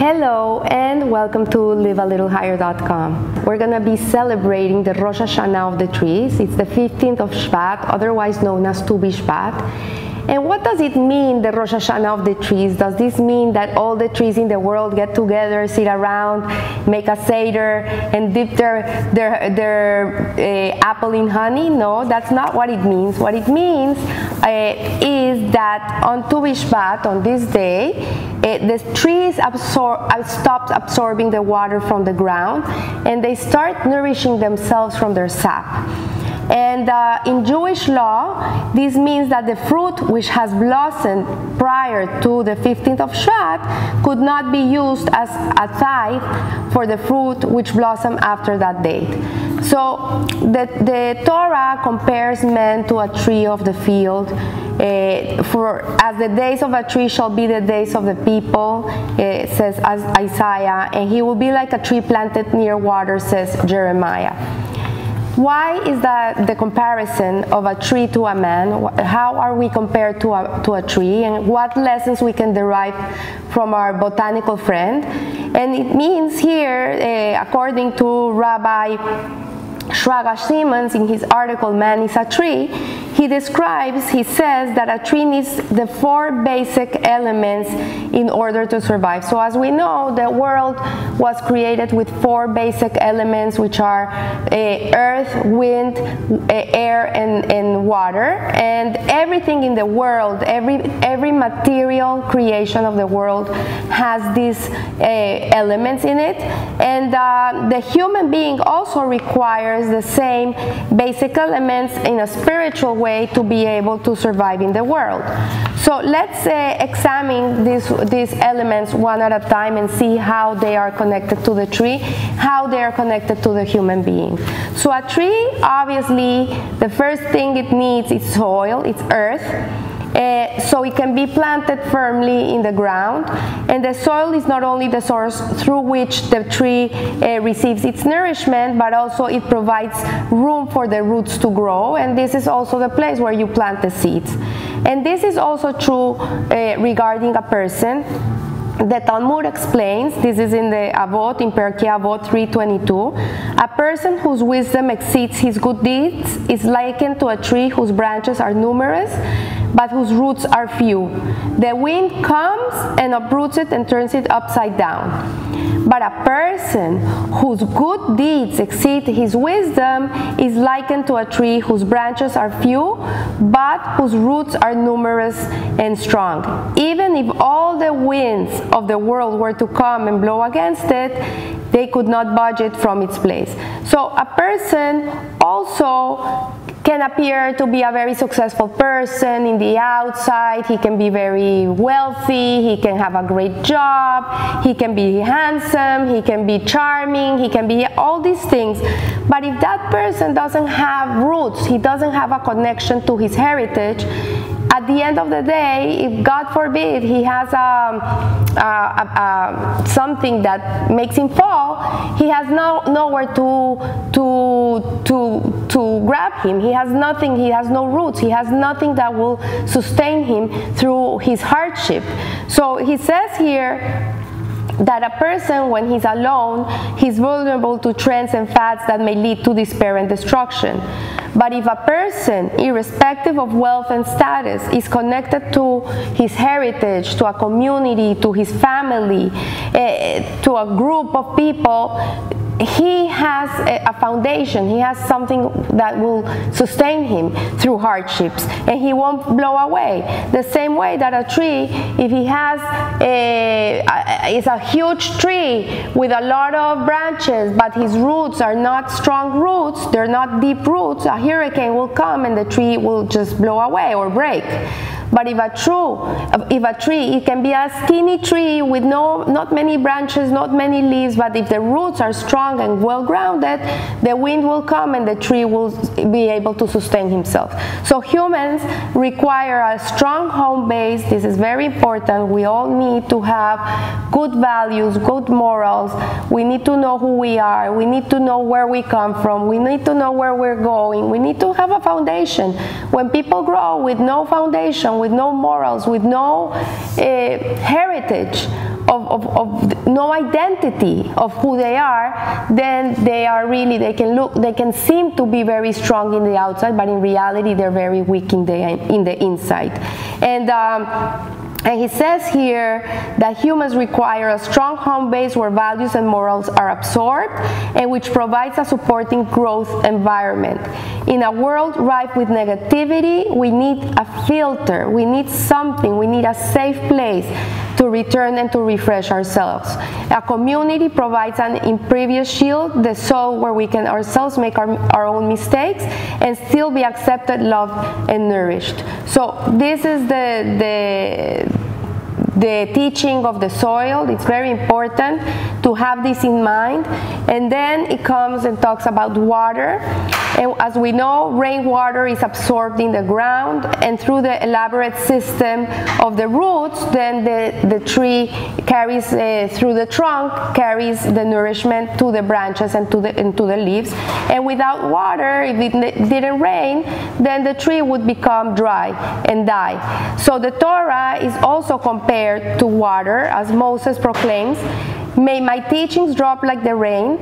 Hello and welcome to livealittlehigher.com. We're going to be celebrating the Rosh Hashanah of the trees. It's the 15th of Shvat, otherwise known as Tu B'Shvat. And what does it mean, the Rosh Hashanah of the trees? Does this mean that all the trees in the world get together, sit around, make a seder, and dip their apple in honey? No, that's not what it means. What it means is that on Tu B'Shvat, on this day, the trees stop absorbing the water from the ground, and they start nourishing themselves from their sap. And in Jewish law, this means that the fruit which has blossomed prior to the 15th of Shvat could not be used as a tithe for the fruit which blossomed after that date. So the Torah compares man to a tree of the field. As the days of a tree shall be the days of the people, says Isaiah, and he will be like a tree planted near water, says Jeremiah. Why is that the comparison of a tree to a man? How are we compared to a tree, and what lessons we can derive from our botanical friend? And it means here, according to Rabbi Shraga Simmons in his article Man is a Tree, he says that a tree needs the 4 basic elements in order to survive. So as we know, the world was created with 4 basic elements, which are earth, wind, air, and water. And everything in the world, every material creation of the world has these elements in it. And the human being also requires the same basic elements in a spiritual way to be able to survive in the world. So let's examine these elements one at a time and see how they are connected to the tree, how they are connected to the human being. So a tree, obviously, the first thing it needs is soil, it's earth. So it can be planted firmly in the ground, and the soil is not only the source through which the tree receives its nourishment, but also it provides room for the roots to grow, and this is also the place where you plant the seeds. And this is also true regarding a person. The Talmud explains, this is in the Avot, in Perkei Avot 3:22, a person whose wisdom exceeds his good deeds is likened to a tree whose branches are numerous, but whose roots are few. The wind comes and uproots it and turns it upside down. But a person whose good deeds exceed his wisdom is likened to a tree whose branches are few, but whose roots are numerous and strong. Even if all the winds of the world were to come and blow against it, they could not budge it from its place. So a person also can appear to be a very successful person in the outside. He can be very wealthy, he can have a great job, he can be handsome, he can be charming, he can be all these things. But if that person doesn't have roots, he doesn't have a connection to his heritage, at the end of the day, if God forbid he has something that makes him fall, he has nowhere to grab him. He has nothing, he has no roots, he has nothing that will sustain him through his hardship. So he says here that a person, when he's alone, he's vulnerable to trends and fads that may lead to despair and destruction. But if a person, irrespective of wealth and status, is connected to his heritage, to a community, to his family, to a group of people, he has a foundation, he has something that will sustain him through hardships, and he won't blow away. The same way that a tree, if he has is a huge tree with a lot of branches, but his roots are not strong roots, they're not deep roots, a hurricane will come and the tree will just blow away or break. But if a tree, it can be a skinny tree with not many branches, not many leaves, but if the roots are strong and well grounded, the wind will come and the tree will be able to sustain himself. So humans require a strong home base. This is very important. We all need to have good values, good morals. We need to know who we are. We need to know where we come from. We need to know where we're going. We need to have a foundation. When people grow with no foundation, with no morals, with no heritage, no identity of who they are, then they can seem to be very strong in the outside, but in reality they're very weak in the inside. And he says here that humans require a strong home base where values and morals are absorbed and which provides a supporting growth environment. In a world rife with negativity, we need a filter, we need something, we need a safe place to return and to refresh ourselves. A community provides an impervious shield, the soul where we can ourselves make our own mistakes and still be accepted, loved, and nourished. So this is the teaching of the soil. It's very important to have this in mind. And then it comes and talks about water. And as we know, rainwater is absorbed in the ground, and through the elaborate system of the roots, then the tree carries through the trunk, carries the nourishment to the branches and to the leaves. And without water, if it didn't rain, then the tree would become dry and die. So the Torah is also compared to water, as Moses proclaims, "May my teachings drop like the rain.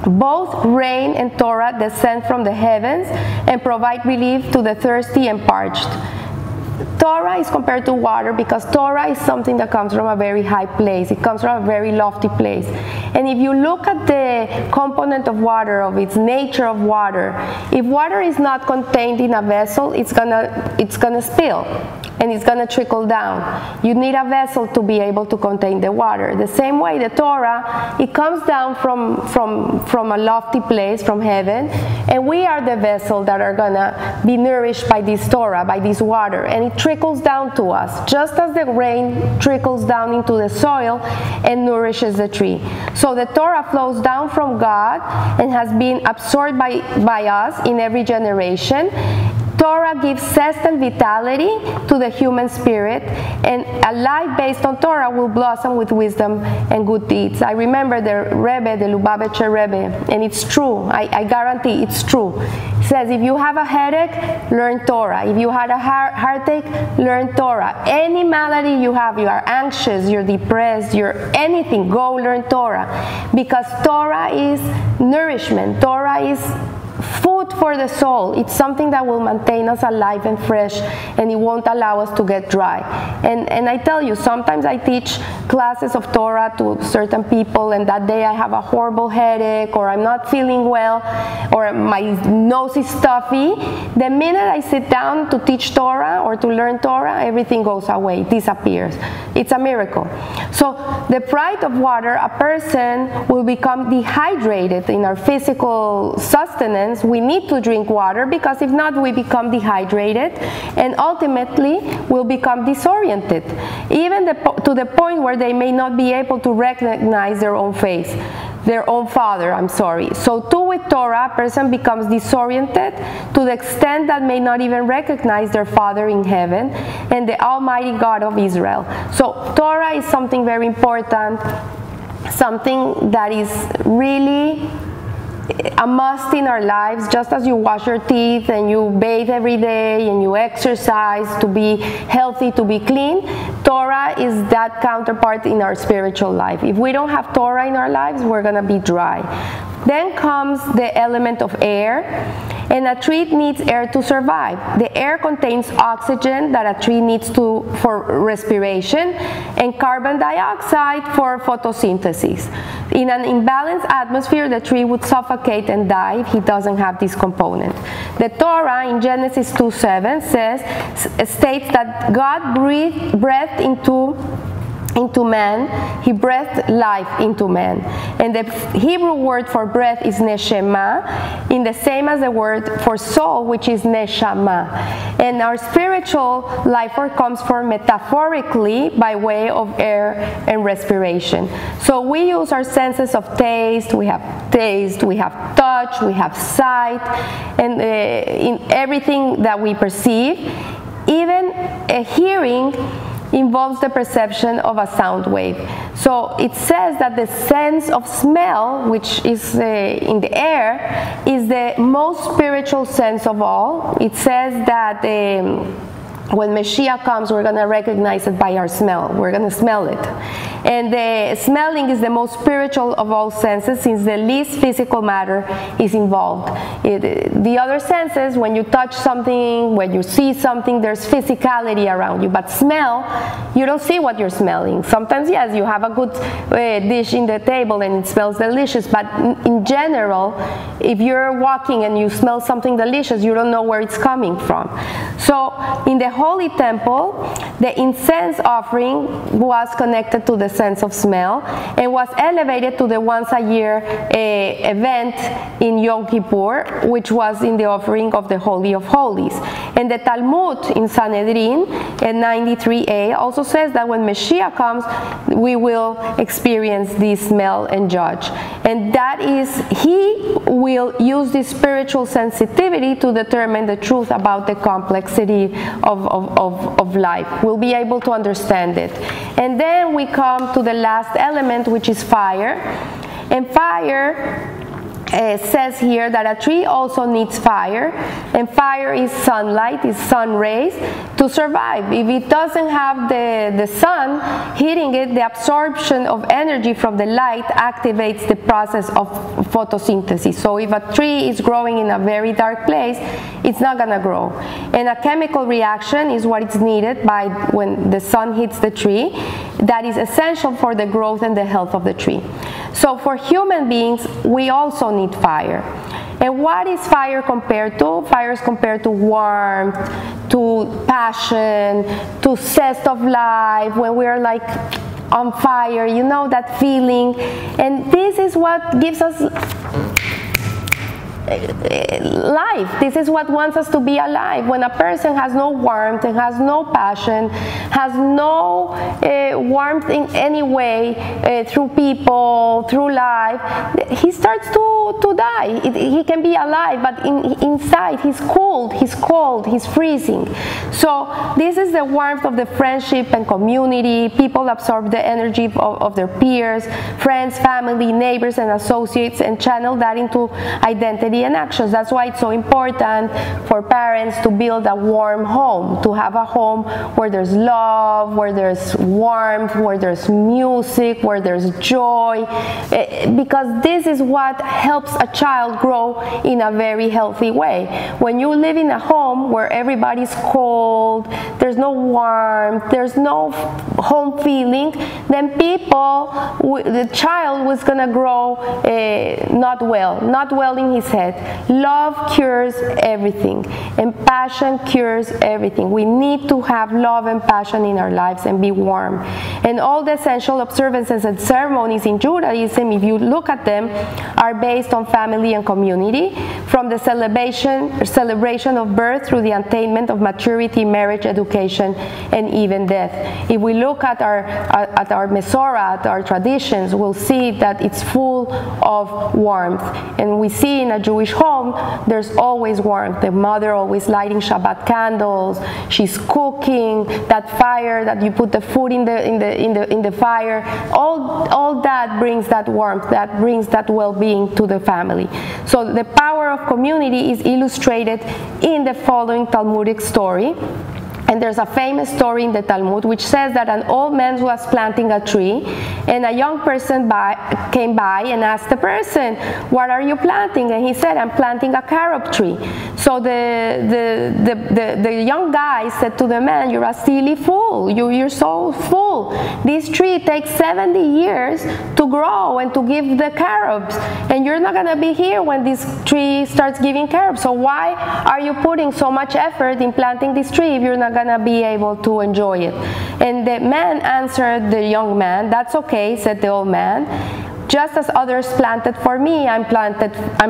Both rain and Torah descend from the heavens and provide relief to the thirsty and parched." Torah is compared to water because Torah is something that comes from a very high place. It comes from a very lofty place. And if you look at the component of water, of its nature of water, if water is not contained in a vessel, it's gonna spill and it's gonna trickle down. You need a vessel to be able to contain the water. The same way the Torah, it comes down from a lofty place, from heaven, and we are the vessel that are gonna be nourished by this Torah, by this water, and it trickles down to us, just as the rain trickles down into the soil and nourishes the tree. So the Torah flows down from God and has been absorbed by us in every generation. Torah gives zest and vitality to the human spirit, and a life based on Torah will blossom with wisdom and good deeds. I remember the Rebbe, the Lubavitcher Rebbe, and it's true. I guarantee it's true. He says, if you have a headache, learn Torah. If you had a heartache, learn Torah. Any malady you have, you are anxious, you're depressed, you're anything, go learn Torah. Because Torah is nourishment. Torah is food for the soul. It's something that will maintain us alive and fresh, and it won't allow us to get dry. And I tell you, sometimes I teach classes of Torah to certain people, and that day I have a horrible headache, or I'm not feeling well, or my nose is stuffy. The minute I sit down to teach Torah or to learn Torah, everything goes away, disappears. It's a miracle. So deprived of water, a person will become dehydrated in our physical sustenance. We need to drink water, because if not, we become dehydrated and ultimately will become disoriented, even to the point where they may not be able to recognize their own face, their own father, I'm sorry. So too with Torah, a person becomes disoriented to the extent that may not even recognize their Father in heaven and the Almighty God of Israel. So Torah is something very important, something that is really a must in our lives, just as you wash your teeth and you bathe every day and you exercise to be healthy, to be clean. Torah is that counterpart in our spiritual life. If we don't have Torah in our lives, we're going to be dry. Then comes the element of air, and a tree needs air to survive. The air contains oxygen that a tree needs for respiration, and carbon dioxide for photosynthesis. In an imbalanced atmosphere, the tree would suffocate and die if he doesn't have this component. The Torah in Genesis 2:7 states that God breathed into man, he breathed life into man. And the Hebrew word for breath is neshama, in the same as the word for soul, which is neshama. And our spiritual life force comes from metaphorically by way of air and respiration. So we use our senses of taste, we have touch, we have sight, and in everything that we perceive. Even hearing involves the perception of a sound wave. So it says that the sense of smell, which is in the air, is the most spiritual sense of all. It says that when Mashiach comes, we're going to recognize it by our smell. We're going to smell it. And the smelling is the most spiritual of all senses, since the least physical matter is involved. The other senses, when you touch something, when you see something, there's physicality around you. But smell, you don't see what you're smelling. Sometimes, yes, you have a good dish in the table and it smells delicious. But in general, if you're walking and you smell something delicious, you don't know where it's coming from. So in the Holy Temple, the incense offering was connected to the sense of smell and was elevated to the once-a-year event in Yom Kippur, which was in the offering of the Holy of Holies. And the Talmud in Sanhedrin, in 93a, also says that when Mashiach comes, we will experience this smell and judge. And that is, he will use this spiritual sensitivity to determine the truth about the complexity of life. We'll be able to understand it. And then we come to the last element, which is fire. And fire says here that a tree also needs fire, and fire is sunlight, is sun rays, to survive. If it doesn't have the sun hitting it, the absorption of energy from the light activates the process of photosynthesis. So if a tree is growing in a very dark place, it's not going to grow. And a chemical reaction is what is needed by when the sun hits the tree, that is essential for the growth and the health of the tree. So for human beings, we also need fire. And what is fire compared to? Fire is compared to warmth, to passion, to zest of life, when we're like on fire, you know, that feeling. And this is what gives us life. This is what wants us to be alive. When a person has no warmth and has no passion, has no warmth in any way through people, through life, he starts to die. He can be alive, but inside he's cold, he's freezing. So this is the warmth of the friendship and community. People absorb the energy of their peers, friends, family, neighbors, and associates, and channel that into identity and actions. That's why it's so important for parents to build a warm home, to have a home where there's love, where there's warmth, where there's music, where there's joy, because this is what helps a child grow in a very healthy way. When you live in a home where everybody's cold, there's no warmth, there's no home feeling, then the child was going to grow not well in his head. Love cures everything, and passion cures everything. We need to have love and passion in our lives and be warm. And all the essential observances and ceremonies in Judaism, if you look at them, are based on family and community, from the celebration of birth through the attainment of maturity, marriage, education, and even death. If we look at our Mesorah, at our traditions, we'll see that it's full of warmth. And we see in a Jewish home, there's always warmth. The mother always lighting Shabbat candles. She's cooking. That fire that you put the food in the fire. All that brings that warmth. That brings that well-being to the family. So the power of community is illustrated in the following Talmudic story. And there's a famous story in the Talmud which says that an old man was planting a tree, and a young person came by and asked the person, "What are you planting?" And he said, "I'm planting a carob tree." So the young guy said to the man, "You're a silly fool. You're so full. This tree takes 70 years to grow and to give the carobs, and you're not going to be here when this tree starts giving carobs. So why are you putting so much effort in planting this tree if you're not going to be able to enjoy it?" And the man answered the young man, "That's okay," said the old man. "Just as others planted for me, I'm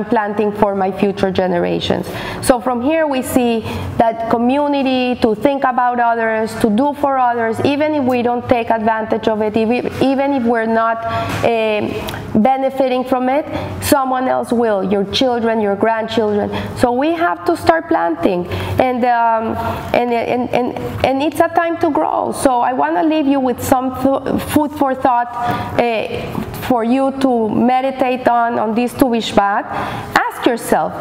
planting for my future generations." So from here we see that community, to think about others, to do for others, even if we don't take advantage of it, even if we're not benefiting from it, someone else will, your children, your grandchildren. So we have to start planting, and it's a time to grow. So I want to leave you with some food for thought for you to meditate on this Tu B'Shvat. Ask yourself,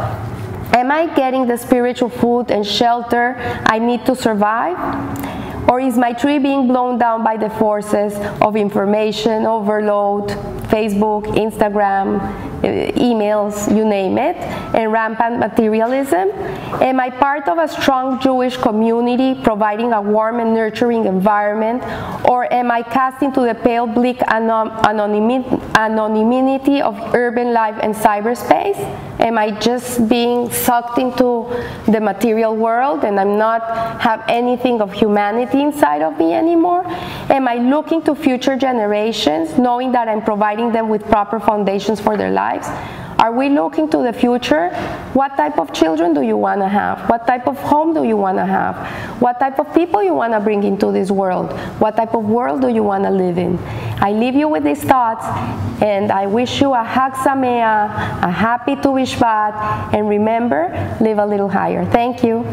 Am I getting the spiritual food and shelter I need to survive? Or is my tree being blown down by the forces of information overload, Facebook, Instagram, emails, you name it, and rampant materialism? Am I part of a strong Jewish community providing a warm and nurturing environment? Or am I cast into the pale, bleak anonymity of urban life and cyberspace? Am I just being sucked into the material world and I'm not have anything of humanity inside of me anymore? Am I looking to future generations, knowing that I'm providing them with proper foundations for their lives? Are we looking to the future? What type of children do you want to have? What type of home do you want to have? What type of people you want to bring into this world? What type of world do you want to live in? I leave you with these thoughts, and I wish you a Hag Sameach, a happy Tu B'Shvat, and remember, live a little higher. Thank you.